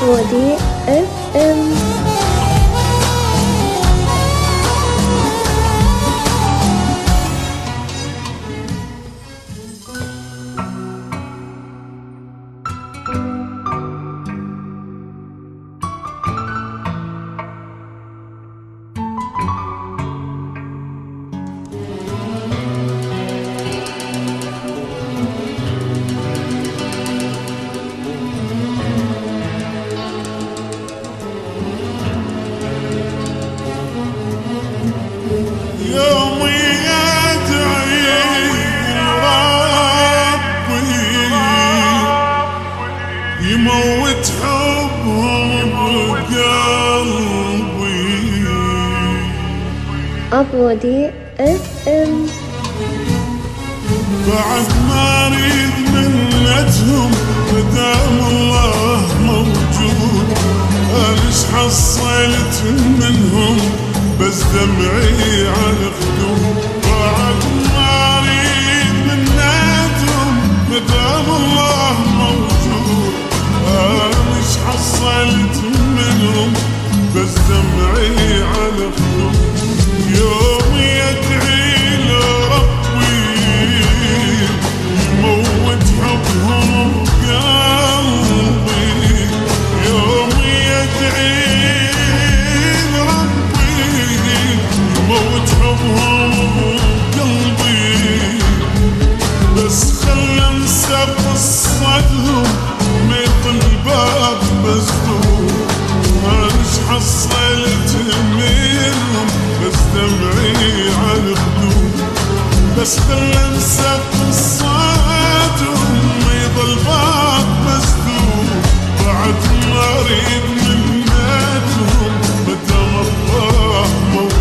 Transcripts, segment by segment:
أبودي اف ام. يموت حبهم بقلبي. أبودي اف ام. بعد ما اريد منتهم مدام الله موجود، ايش حصلت منهم بس دمعي على خدود. بعد ما اريد منتهم مدام الله موجود، ايش حصلت منهم بس دمعي على خدود. يوم يدعي لربي يموت حبهم بقلبي. يوم يدعي لربي يموت حبهم بقلبي. بس خلنا انسى قصتهم مثل الباب مسدود. ايش حصلت منهم بس دمعي على خدود. بس خلنا انسى قصتهم يضل باب مسدود. بعد ما اريد منتهم مدام الله موجود.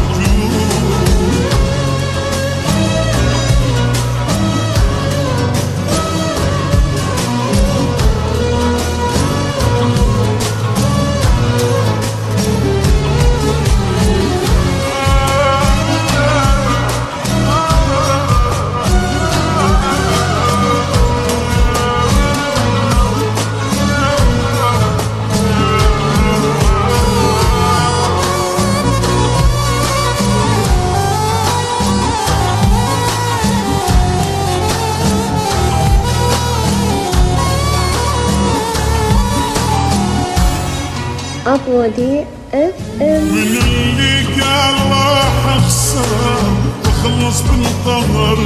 أبودي اف ام. من اللي قال راح اخسر واخلص بالقهر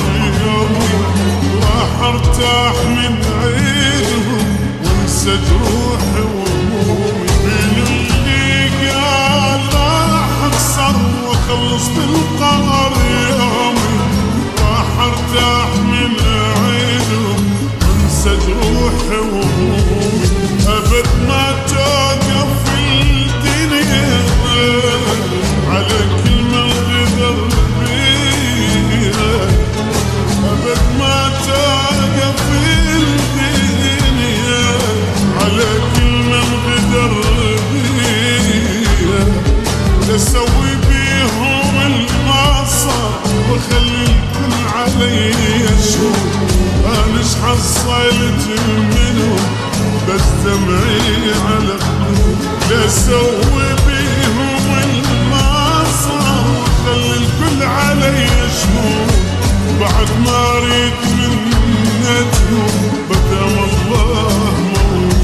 يومي، راح ارتاح من عيدهم وانسى جروحي وهمومي. من اللي قال راح اخسر واخلص بالقهر يومي، راح ارتاح من عيدهم وانسى جروحي وهمومي. ابد ما توقف الدنيا على كلمة غدر بيها. أبد ما توقف الدنيا على كلمة غدر بيها. لسوي بيهم المعصر وخلي الكل علي يشوف. أنا ايش حصلت منهم بس دمعي على خدود. لسوي بيهم المعصر وخلي الكل علي يشوف. بعد ما اريد منتهم مدام الله موجود.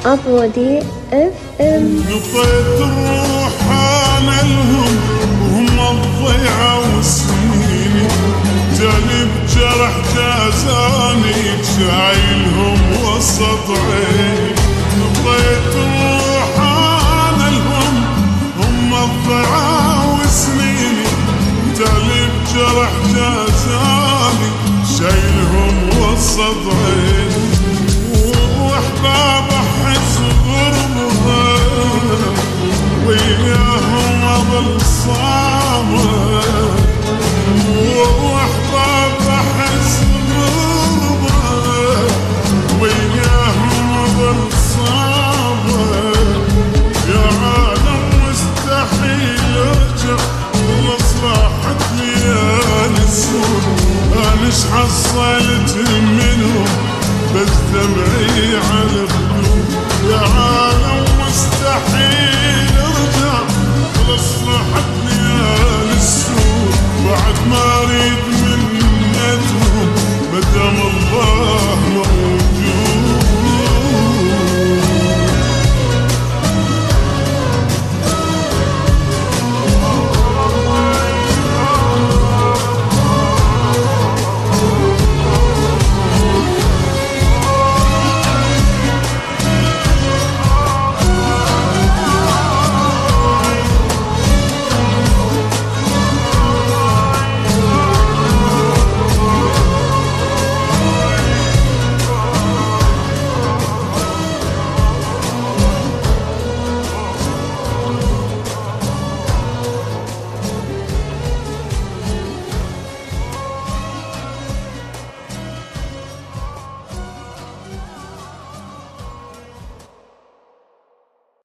أبودي اف ام. نطيت الروح انا لهم وهم الضيعة وسنيني. جاني بجرح جازاني شايلهم وسط عيني. نطيت الروح انا لهم هم الضيعة وسنيني. قصد عيني